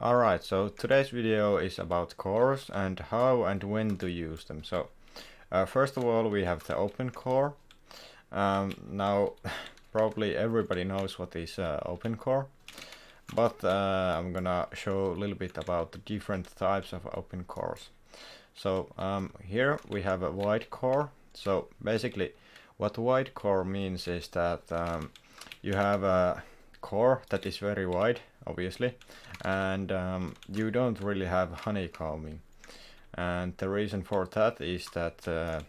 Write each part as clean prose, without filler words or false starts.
Alright, so today's video is about cores and how and when to use them. So first of all we have the open core. Now probably everybody knows what is open core, but I'm gonna show a little bit about the different types of open cores. So here we have a wide core. So basically what wide core means is that you have a core that is very wide, obviously, and you don't really have honeycombing. And the reason for that is that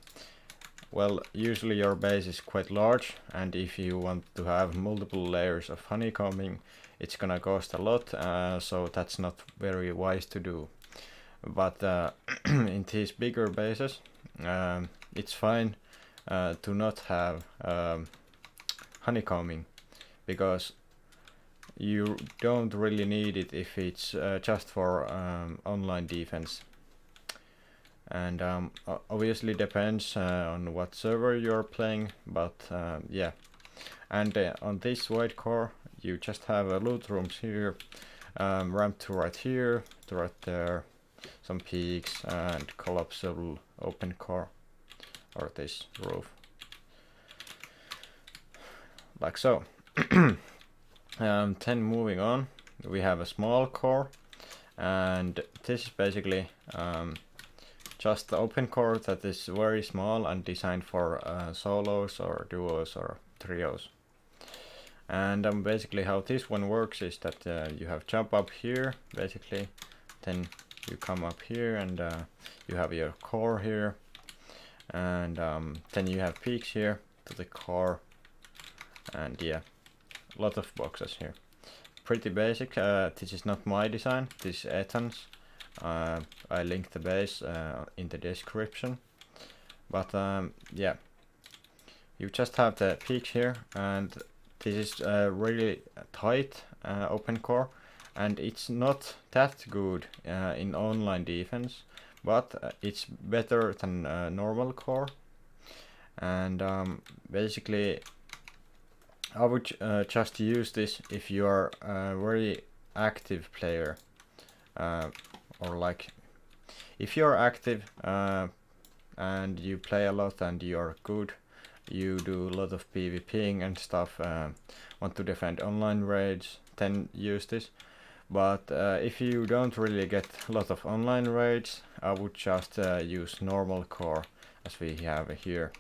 well, usually your base is quite large, and if you want to have multiple layers of honeycombing, it's gonna cost a lot, so that's not very wise to do. But in these bigger bases, it's fine to not have honeycombing, because you don't really need it if it's just for online defense. And obviously depends on what server you're playing, but yeah. And on this wide core you just have loot rooms here, ramp to right here, to right there, some peaks, and collapsible open core, or this roof, like so. Then moving on, we have a small core, and this is basically just the open core that is very small and designed for solos or duos or trios. And basically how this one works is that you have jump up here, basically, then you come up here, and you have your core here, and then you have peaks here to the core, and yeah, a lot of boxes here. Pretty basic. This is not my design, this is Ethan's. I link the base in the description, but yeah, you just have the peaks here, and this is really tight open core, and it's not that good in online defense, but it's better than normal core. And basically I would just use this if you are a very active player, or like if you're active and you play a lot and you're good, you do a lot of PvPing and stuff, want to defend online raids, then use this. But if you don't really get a lot of online raids, I would just use normal core as we have here.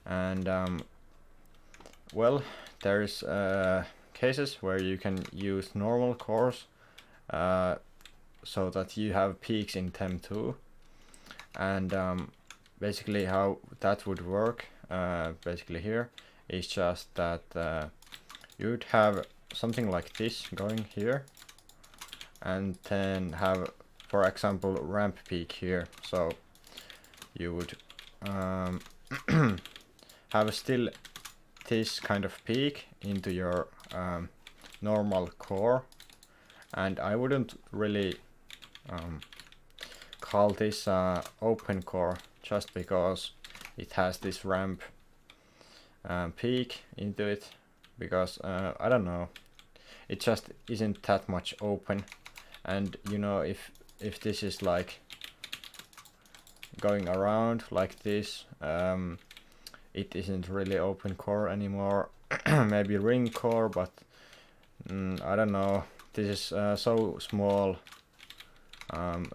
And well, there's cases where you can use normal cores so that you have peaks in them too. And basically how that would work, basically here, is just that you'd have something like this going here, and then have, for example, ramp peak here. So you would have still this kind of peak into your normal core, and I wouldn't really call this open core just because it has this ramp peak into it, because I don't know, it just isn't that much open. And you know, if this is like going around like this, it isn't really open core anymore. Maybe ring core, but I don't know, this is so small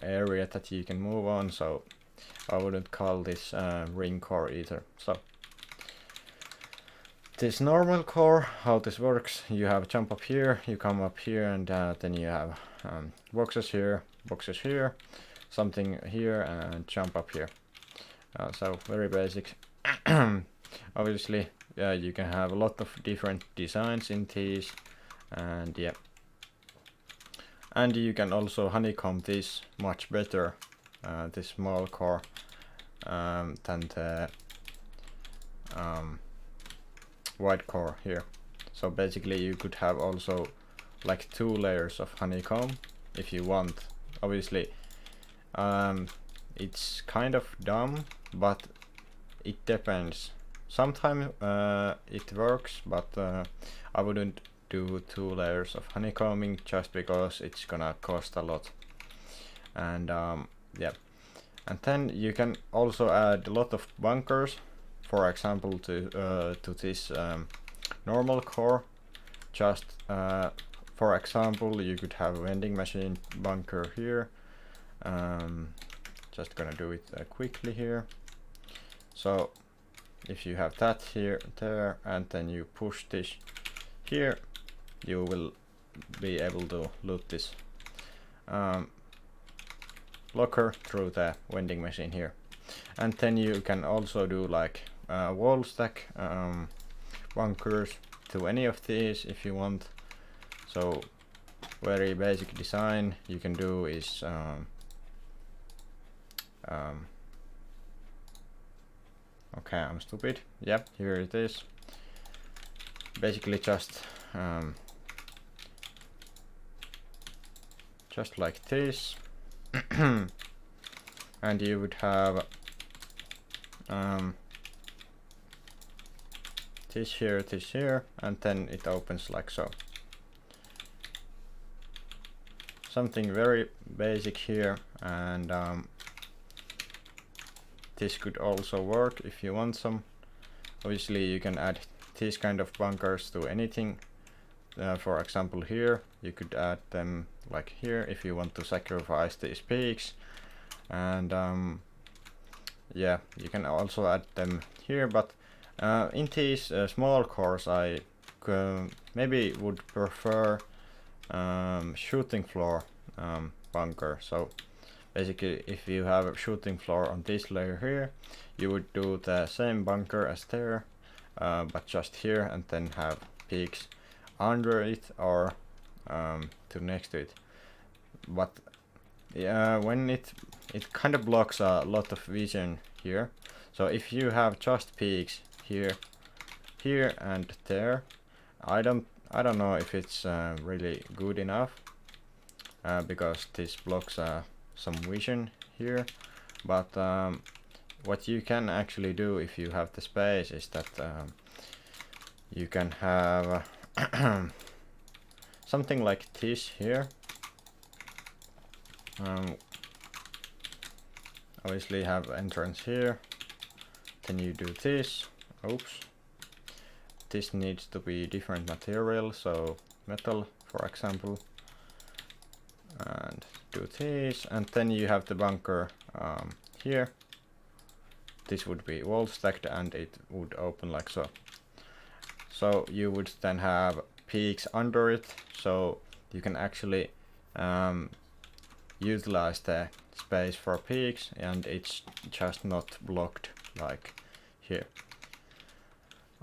area that you can move on, so I wouldn't call this ring core either. So this normal core, how this works, you have jump up here, you come up here, and then you have boxes here, something here, and jump up here. So very basic. Obviously you can have a lot of different designs in these, and yeah, and you can also honeycomb this much better, this small core, than the wide core here. So basically you could have also like 2 layers of honeycomb if you want. Obviously it's kind of dumb, but it depends. Sometimes it works, but I wouldn't do 2 layers of honeycombing just because it's gonna cost a lot. And yeah, and then you can also add a lot of bunkers, for example to this normal core. Just for example, you could have a vending machine bunker here. Just gonna do it quickly here. So if you have that here, there, and then you push this here, you will be able to loot this locker through the vending machine here. And then you can also do like wall stack bunkers to any of these if you want. So very basic design you can do is okay, I'm stupid. Yep, here it is. Basically just like this. And you would have this here, and then it opens like so. Something very basic here, and this could also work if you want some. Obviously you can add these kind of bunkers to anything. For example here, you could add them like here if you want to sacrifice these peaks. And yeah, you can also add them here, but in these small cores I maybe would prefer shooting floor bunker. So basically if you have a shooting floor on this layer here, you would do the same bunker as there, but just here, and then have peaks under it or to next to it. But yeah, when it kind of blocks a lot of vision here. So if you have just peaks here, and there, I don't know if it's really good enough because this blocks some vision here. But what you can actually do if you have the space is that you can have something like this here. Obviously have entrance here, then you do this. Oops, this needs to be different material, so metal for example, and do this, and then you have the bunker here. This would be wall stacked and it would open like so. So you would then have peaks under it, so you can actually utilize the space for peaks, and it's just not blocked like here.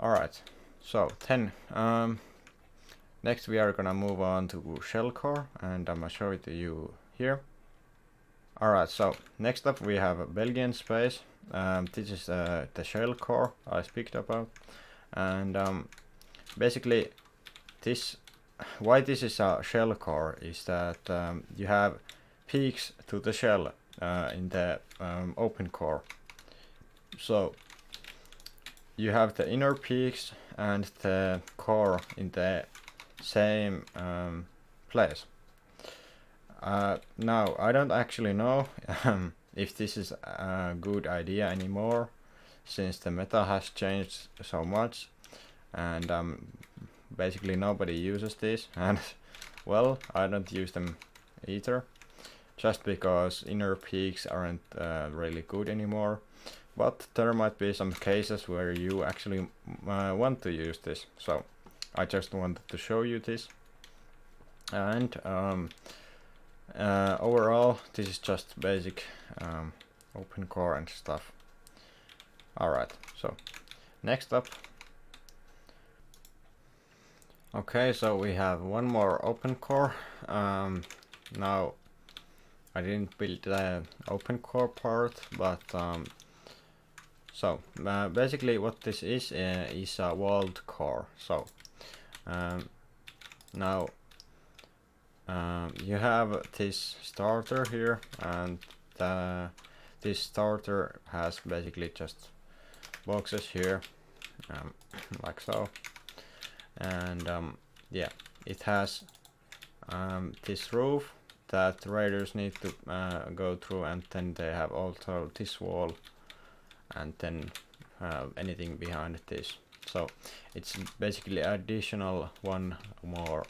Alright, so then next we are gonna move on to shell core, and I'm gonna show it to you here. Alright, so next up we have a Belgian space. This is the shell core I speak about, and basically why this is a shell core is that you have peaks to the shell in the open core. So you have the inner peaks and the core in the same place. Now I don't actually know if this is a good idea anymore, since the meta has changed so much, and basically nobody uses this, and well, I don't use them either, just because inner peaks aren't really good anymore. But there might be some cases where you actually want to use this, so I just wanted to show you this. And overall this is just basic open core and stuff. Alright, so next up. Okay, so we have one more open core. Now I didn't build the open core part, but so basically what this is a walled core. So now you have this starter here, and this starter has basically just boxes here, like so, and yeah, it has this roof that raiders need to go through, and then they have also this wall, and then anything behind this. So it's basically additional one more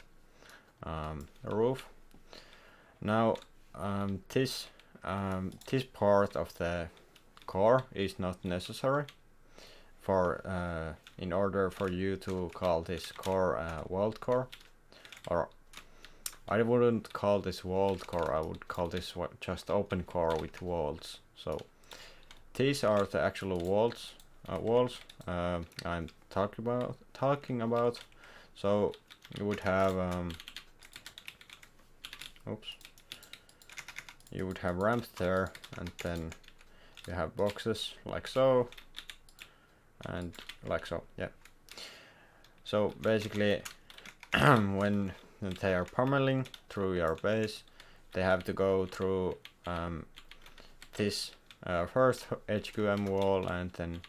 roof. Now this part of the core is not necessary for in order for you to call this core walled core, or I wouldn't call this walled core, I would call this just open core with walls. So these are the actual walls I'm talking about. So you would have you would have ramps there, and then you have boxes like so, and like so, yeah. So basically when they are pummeling through your base, they have to go through this first HQM wall, and then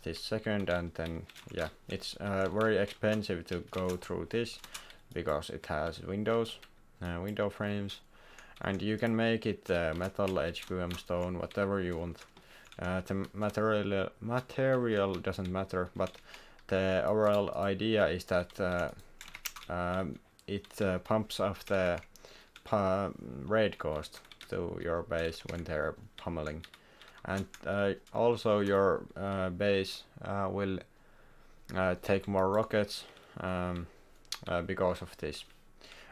this second, and then yeah, it's very expensive to go through this because it has windows, window frames, and you can make it metal, HQM, stone, whatever you want. The material doesn't matter, but the overall idea is that it pumps off the raid cost to your base when they're pummeling, and also your base will take more rockets because of this,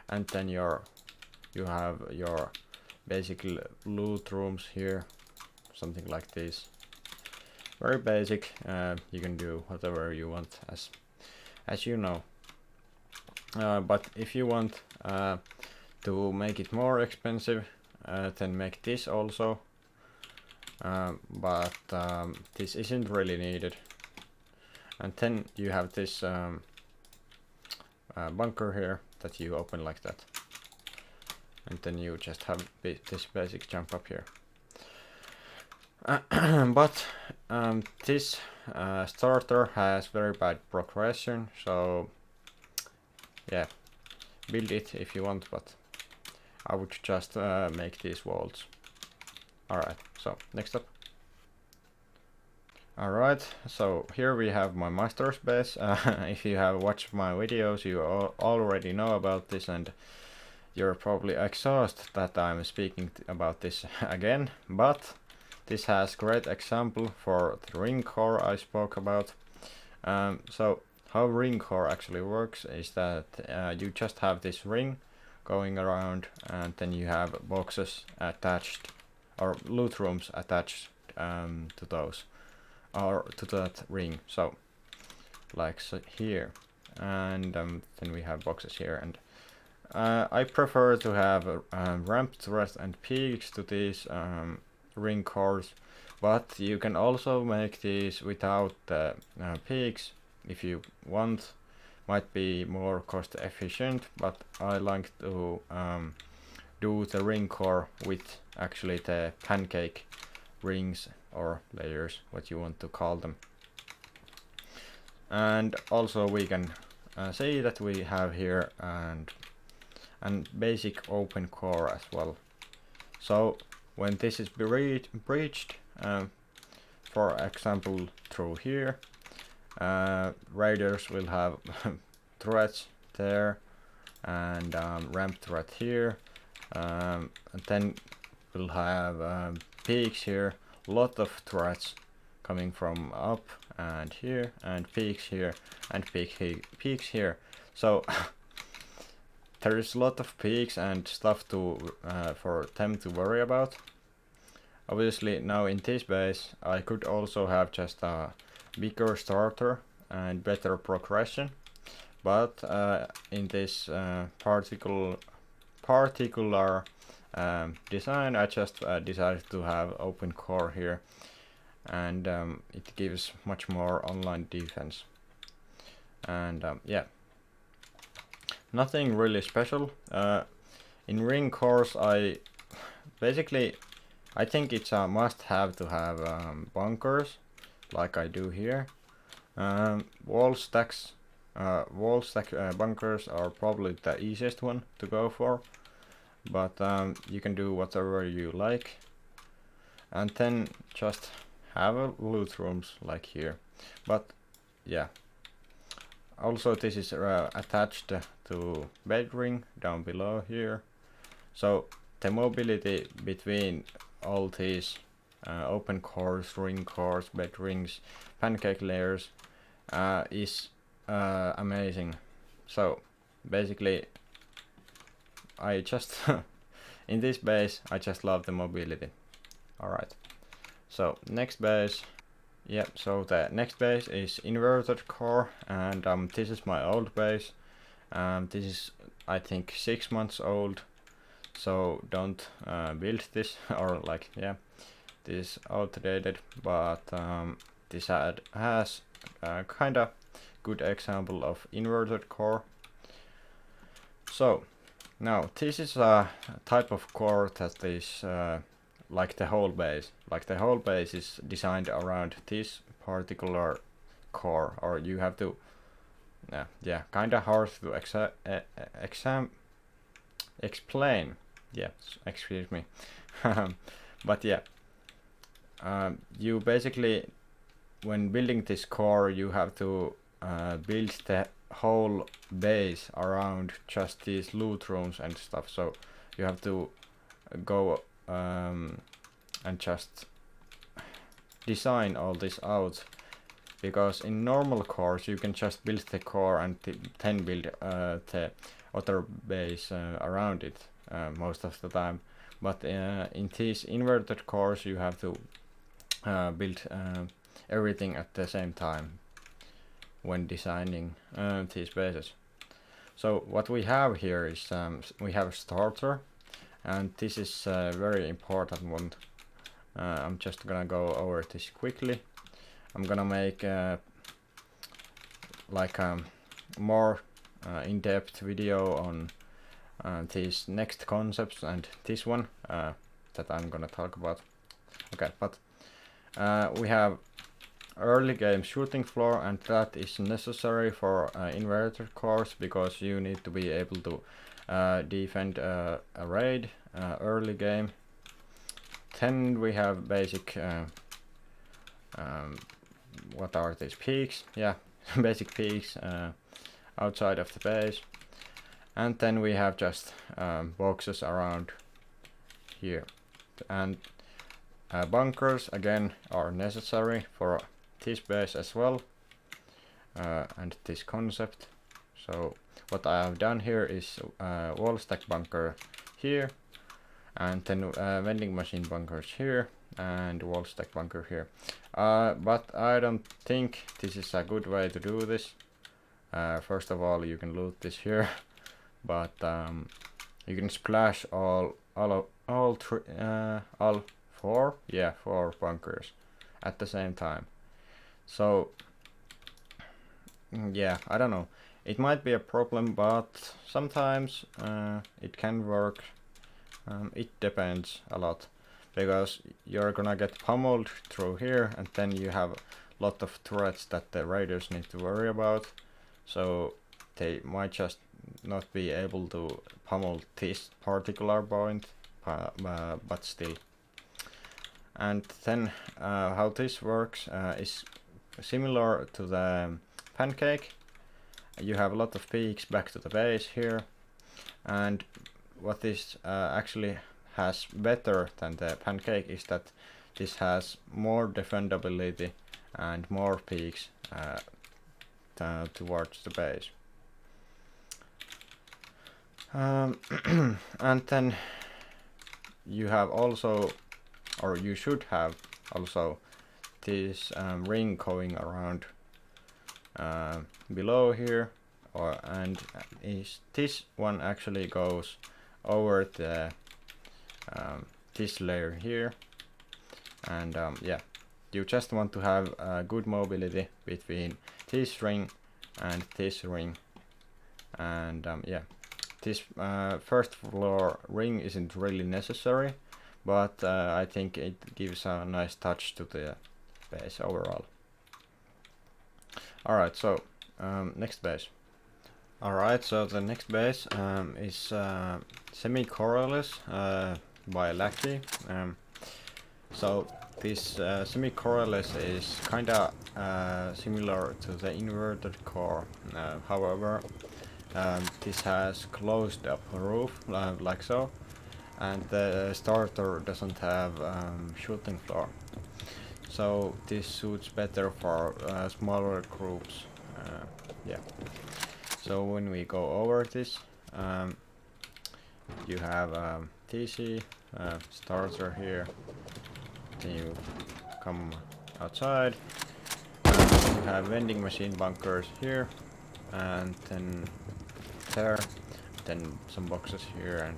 and then you have your basic loot rooms here, something like this. Very basic. You can do whatever you want, as you know. But if you want to make it more expensive, then make this also. But this isn't really needed. And then you have this bunker here that you open like that. And then you just have this basic jump up here. But this starter has very bad progression, so yeah, build it if you want, but I would just make these walls. Alright, so next up. Alright, so here we have my master's base. If you have watched my videos, you already know about this, and you're probably exhausted that I'm speaking about this again, but this has great example for the ring core I spoke about. So how ring core actually works is that you just have this ring going around, and then you have boxes attached, or loot rooms attached to those, or to that ring. So like so here, and then we have boxes here, and I prefer to have ramp threads and peaks to these ring cores, but you can also make these without the peaks if you want. Might be more cost efficient, but I like to do the ring core with actually the pancake rings or layers, what you want to call them. And also we can see that we have here and basic open core as well. So when this is breached, for example through here, raiders will have threats there, and ramp threat here, and then we'll have peaks here, lot of threats coming from up and here, and peaks here, and peaks here. So there is a lot of peaks and stuff to for them to worry about. Obviously now in this base I could also have just a bigger starter and better progression, but in this particular design I just decided to have open core here, and it gives much more online defense. And yeah, nothing really special. In ring cores I think it's a must-have to have bunkers, like I do here. Wall stacks wall stack bunkers are probably the easiest one to go for, but you can do whatever you like, and then just have a loot rooms like here. But yeah, also this is attached to bed ring down below here, so the mobility between all these open cores, ring cores, bed rings, pancake layers is amazing. So basically I just in this base I just love the mobility. Alright, so next base. Yeah, so the next base is inverted core, and this is my old base. This is I think 6 months old, so don't build this or like, yeah, this is outdated, but this has kinda good example of inverted core. So now this is a type of core that is like the whole base. Like the whole base is designed around this particular core, or you have to yeah, kinda hard to explain. Yeah, excuse me. But yeah, you basically, when building this core, you have to build the whole base around just these loot rooms and stuff. So you have to go and just design all this out, because in normal cores you can just build the core and then build the other base around it most of the time. But in these inverted cores you have to build everything at the same time when designing these bases. So what we have here is we have a starter, and this is a very important one. I'm just gonna go over this quickly. I'm gonna make like a more in-depth video on these next concepts and this one that I'm gonna talk about. Okay, but we have early game shooting floor, and that is necessary for inverted cores, because you need to be able to defend a raid early game. Then we have basic what are these peaks? Yeah, basic peaks outside of the base, and then we have just boxes around here, and bunkers again are necessary for this base as well, and this concept. So what I have done here is wall stack bunker here, and then vending machine bunkers here, and wall stack bunker here. But I don't think this is a good way to do this. First of all, you can loot this here, but you can splash all four bunkers at the same time. So yeah, I don't know. It might be a problem, but sometimes it can work. It depends a lot, because you're gonna get pummeled through here, and then you have a lot of turrets that the raiders need to worry about. So they might just not be able to pummel this particular point, but still. And then how this works is similar to the pancake. You have a lot of peaks back to the base here, and what this actually has better than the pancake is that this has more defendability and more peaks towards the base. And then you have also, or you should have also, this ring going around below here, and this one actually goes over the this layer here, and yeah, you just want to have good mobility between this ring and this ring, and yeah, this first floor ring isn't really necessary, but I think it gives a nice touch to the base overall. Alright, so next base. Alright, so the next base is semi-coreless by Lackey. So this semi-coreless is kinda similar to the inverted core. However, this has closed up roof like so, and the starter doesn't have shooting floor. So this suits better for smaller groups. Yeah. So when we go over this, you have TC starter here. Then you come outside. You have vending machine bunkers here, and then there, then some boxes here, and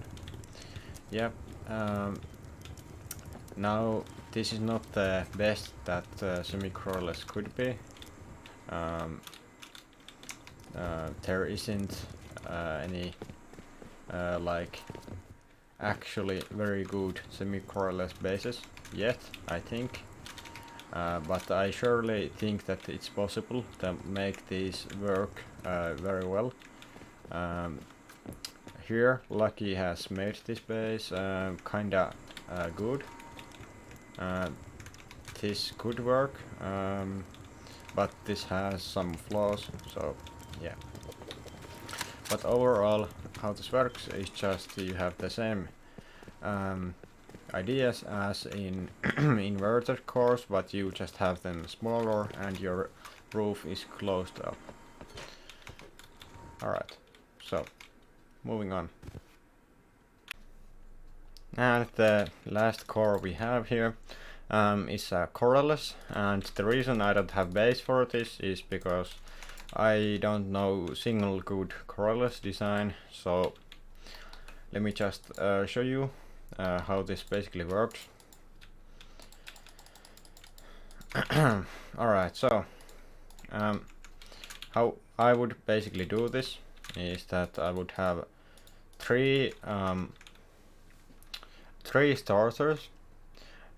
yeah. Now this is not the best that semi-coreless could be. There isn't any like actually very good semi-coreless bases yet, I think, but I surely think that it's possible to make these work very well. Here Lucky has made this base kinda good. This could work, but this has some flaws, so yeah. But overall, how this works is just you have the same ideas as in inverted cores, but you just have them smaller and your roof is closed up. Alright, so moving on. And the last core we have here is Coreless, and the reason I don't have base for this is because I don't know single good Coreless design, so let me just show you how this basically works. Alright, so how I would basically do this is that I would have three starters,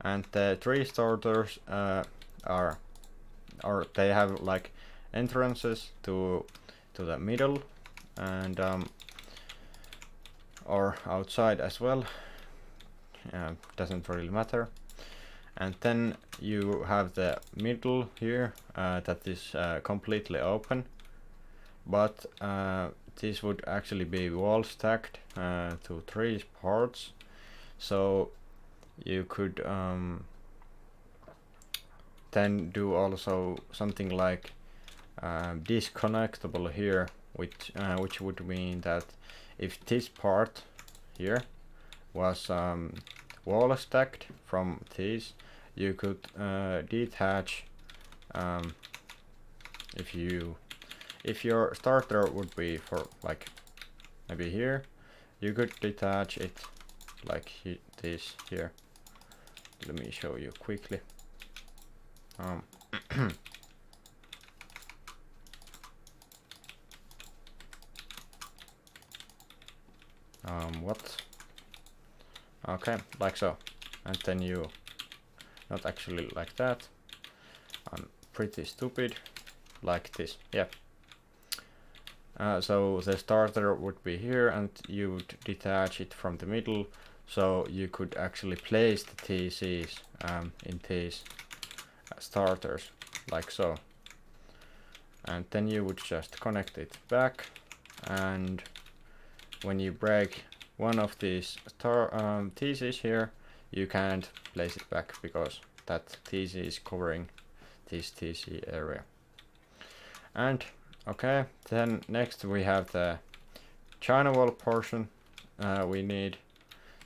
and the three starters they have like entrances to the middle and or outside as well, doesn't really matter. And then you have the middle here that is completely open, but this would actually be wall stacked to three parts, so you could then do also something like disconnectable here, which would mean that if this part here was wall stacked from this, you could detach if your starter would be for like maybe here, you could detach it like this here. Let me show you quickly. What? Okay, like so. And then you, not actually like that, I'm pretty stupid, like this, yeah. So the starter would be here and you would detach it from the middle, so you could actually place the TCs in these starters, like so. And then you would just connect it back, and when you break one of these TCs here, you can't place it back because that TC is covering this TC area. And okay, then next we have the China wall portion we need.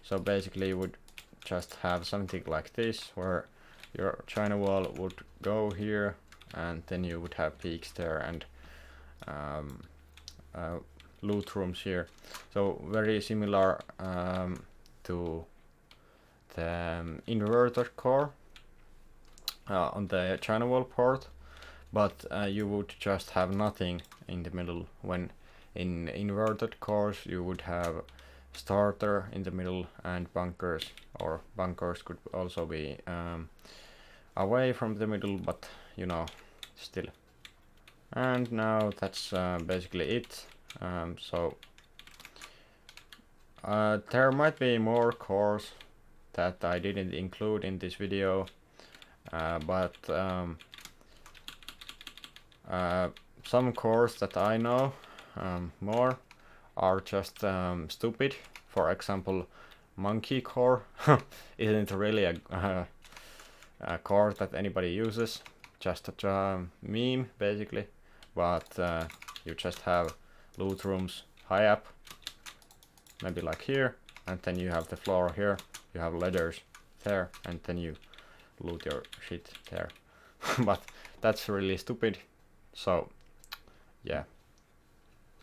So basically you would just have something like this, where your China wall would go here, and then you would have peaks there and loot rooms here. So very similar to the inverter core on the China wall port, but you would just have nothing in the middle. When in inverted cores you would have starter in the middle and bunkers, or bunkers could also be away from the middle, but you know, still. And now that's basically it. So there might be more cores that I didn't include in this video, but some cores that I know more are just stupid. For example, monkey core isn't really a core that anybody uses, just a meme basically, but you just have loot rooms high up, maybe like here, and then you have the floor here, you have ladders there, and then you loot your shit there. But that's really stupid, so yeah.